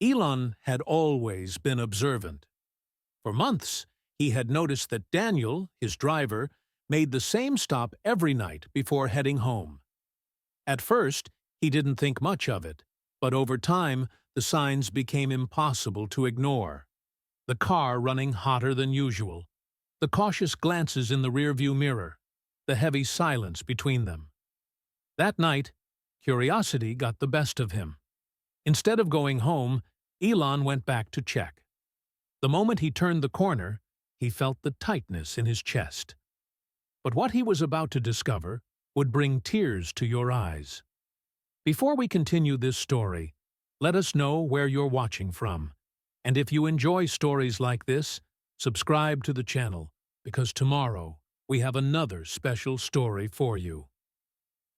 Elon had always been observant. For months, he had noticed that Daniel, his driver, made the same stop every night before heading home. At first, he didn't think much of it, but over time, the signs became impossible to ignore. The car running hotter than usual, the cautious glances in the rearview mirror, the heavy silence between them. That night, curiosity got the best of him. Instead of going home, Elon went back to check. The moment he turned the corner, he felt the tightness in his chest. But what he was about to discover would bring tears to your eyes. Before we continue this story, let us know where you're watching from. And if you enjoy stories like this, subscribe to the channel, because tomorrow we have another special story for you.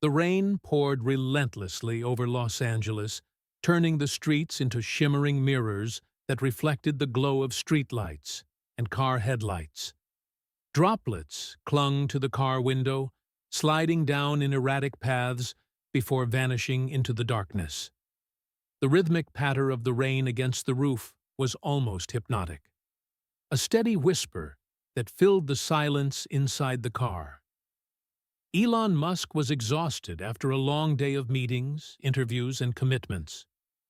The rain poured relentlessly over Los Angeles, turning the streets into shimmering mirrors that reflected the glow of streetlights and car headlights. Droplets clung to the car window, sliding down in erratic paths before vanishing into the darkness. The rhythmic patter of the rain against the roof was almost hypnotic. A steady whisper that filled the silence inside the car. Elon Musk was exhausted after a long day of meetings, interviews, and commitments.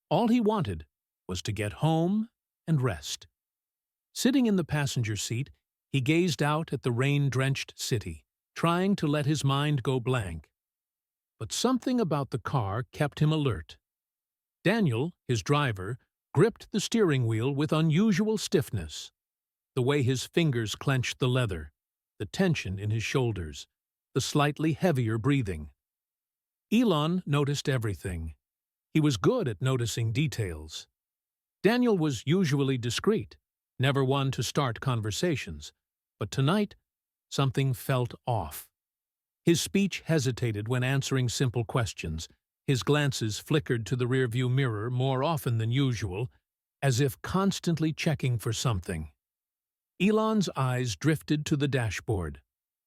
All he wanted was to get home and rest. Sitting in the passenger seat, he gazed out at the rain-drenched city, trying to let his mind go blank. But something about the car kept him alert. Daniel, his driver, gripped the steering wheel with unusual stiffness. The way his fingers clenched the leather, the tension in his shoulders, the slightly heavier breathing. Elon noticed everything. He was good at noticing details. Daniel was usually discreet, never one to start conversations, but tonight something felt off. His speech hesitated when answering simple questions. His glances flickered to the rearview mirror more often than usual, as if constantly checking for something. Elon's eyes drifted to the dashboard.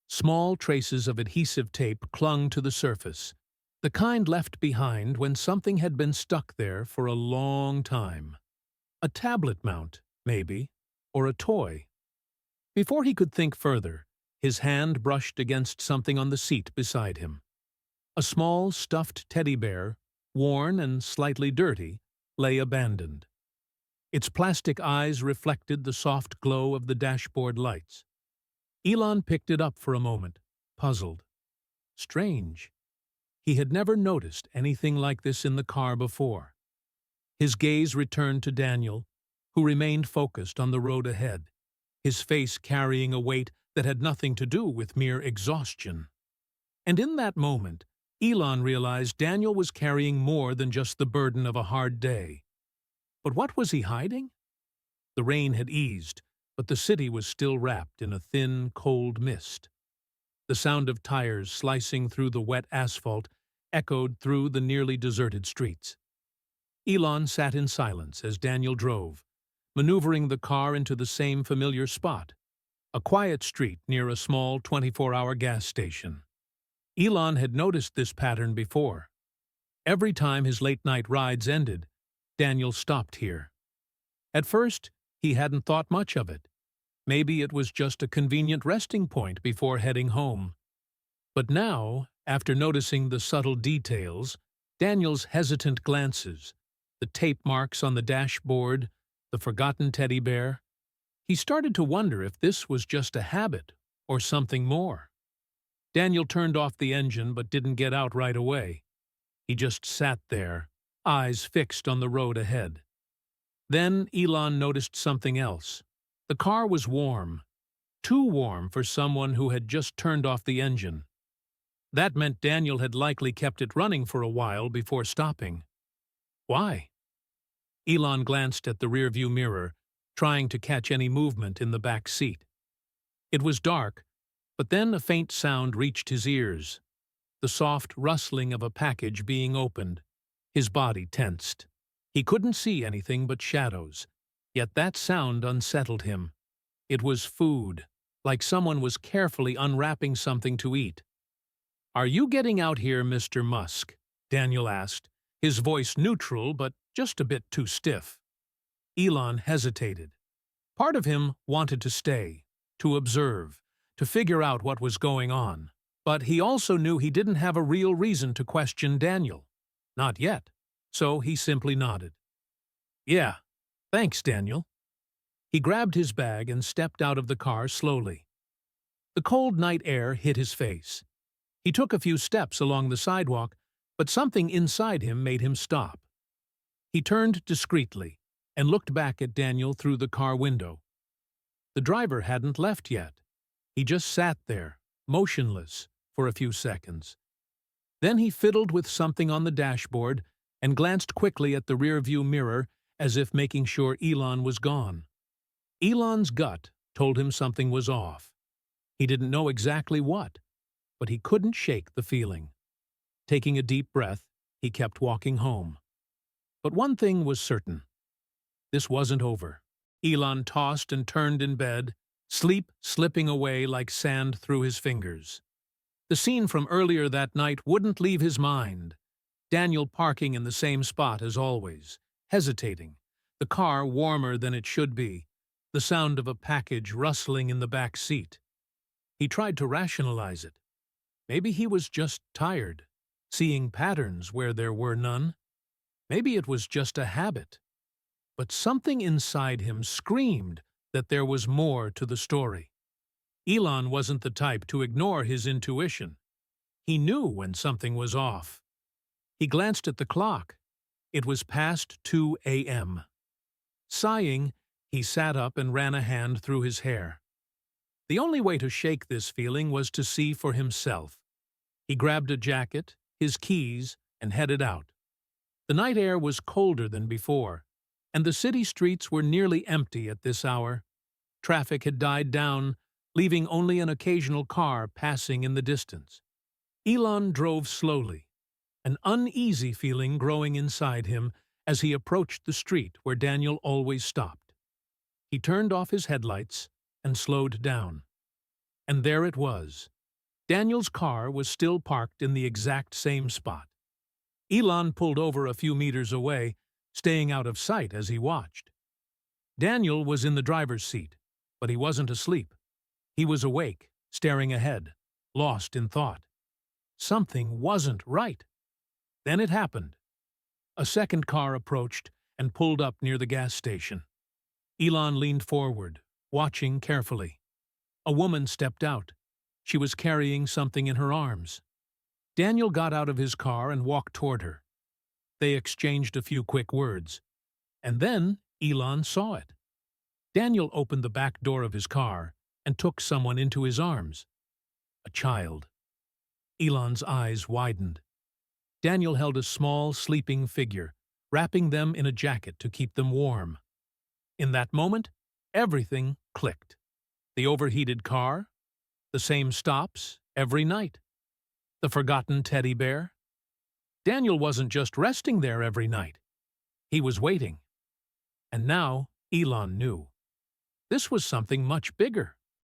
Small traces of adhesive tape clung to the surface, the kind left behind when something had been stuck there for a long time. A tablet mount, maybe, or a toy. Before he could think further, his hand brushed against something on the seat beside him. A small stuffed teddy bear, worn and slightly dirty, lay abandoned. Its plastic eyes reflected the soft glow of the dashboard lights. Elon picked it up for a moment, puzzled. Strange. He had never noticed anything like this in the car before. His gaze returned to Daniel, who remained focused on the road ahead, his face carrying a weight that had nothing to do with mere exhaustion. And in that moment, Elon realized Daniel was carrying more than just the burden of a hard day. But what was he hiding? The rain had eased, but the city was still wrapped in a thin, cold mist. The sound of tires slicing through the wet asphalt echoed through the nearly deserted streets. Elon sat in silence as Daniel drove, maneuvering the car into the same familiar spot, a quiet street near a small 24-hour gas station. Elon had noticed this pattern before. Every time his late-night rides ended, Daniel stopped here. At first, he hadn't thought much of it. Maybe it was just a convenient resting point before heading home. But now, after noticing the subtle details, Daniel's hesitant glances, the tape marks on the dashboard, the forgotten teddy bear, he started to wonder if this was just a habit or something more. Daniel turned off the engine but didn't get out right away. He just sat there, eyes fixed on the road ahead. Then Elon noticed something else. The car was warm, too warm for someone who had just turned off the engine. That meant Daniel had likely kept it running for a while before stopping. Why? Elon glanced at the rearview mirror, trying to catch any movement in the back seat. It was dark, but then a faint sound reached his ears, the soft rustling of a package being opened. His body tensed. He couldn't see anything but shadows, yet that sound unsettled him. It was food, like someone was carefully unwrapping something to eat. "Are you getting out here, Mr. Musk?" Daniel asked, his voice neutral but just a bit too stiff. Elon hesitated. Part of him wanted to stay, to observe, to figure out what was going on. But he also knew he didn't have a real reason to question Daniel. Not yet. So he simply nodded. "Yeah, thanks, Daniel." He grabbed his bag and stepped out of the car slowly. The cold night air hit his face. He took a few steps along the sidewalk, but something inside him made him stop. He turned discreetly and looked back at Daniel through the car window. The driver hadn't left yet. He just sat there, motionless, for a few seconds. Then he fiddled with something on the dashboard and glanced quickly at the rearview mirror as if making sure Elon was gone. Elon's gut told him something was off. He didn't know exactly what, but he couldn't shake the feeling. Taking a deep breath, he kept walking home. But one thing was certain. This wasn't over. Elon tossed and turned in bed, sleep slipping away like sand through his fingers. The scene from earlier that night wouldn't leave his mind. Daniel parking in the same spot as always, hesitating, the car warmer than it should be, the sound of a package rustling in the back seat. He tried to rationalize it. Maybe he was just tired, seeing patterns where there were none. Maybe it was just a habit. But something inside him screamed that there was more to the story. Elon wasn't the type to ignore his intuition. He knew when something was off. He glanced at the clock. It was past 2 a.m. Sighing, he sat up and ran a hand through his hair. The only way to shake this feeling was to see for himself. He grabbed a jacket, his keys, and headed out. The night air was colder than before, and the city streets were nearly empty at this hour. Traffic had died down, leaving only an occasional car passing in the distance. Elon drove slowly, an uneasy feeling growing inside him as he approached the street where Daniel always stopped. He turned off his headlights and slowed down. And there it was. Daniel's car was still parked in the exact same spot. Elon pulled over a few meters away, staying out of sight as he watched. Daniel was in the driver's seat, but he wasn't asleep. He was awake, staring ahead, lost in thought. Something wasn't right. Then it happened. A second car approached and pulled up near the gas station. Elon leaned forward, watching carefully. A woman stepped out. She was carrying something in her arms. Daniel got out of his car and walked toward her. They exchanged a few quick words. And then Elon saw it. Daniel opened the back door of his car and took someone into his arms. A child. Elon's eyes widened. Daniel held a small, sleeping figure, wrapping them in a jacket to keep them warm. In that moment, everything clicked. The overheated car, the same stops every night, the forgotten teddy bear. Daniel wasn't just resting there every night. He was waiting. And now Elon knew. This was something much bigger.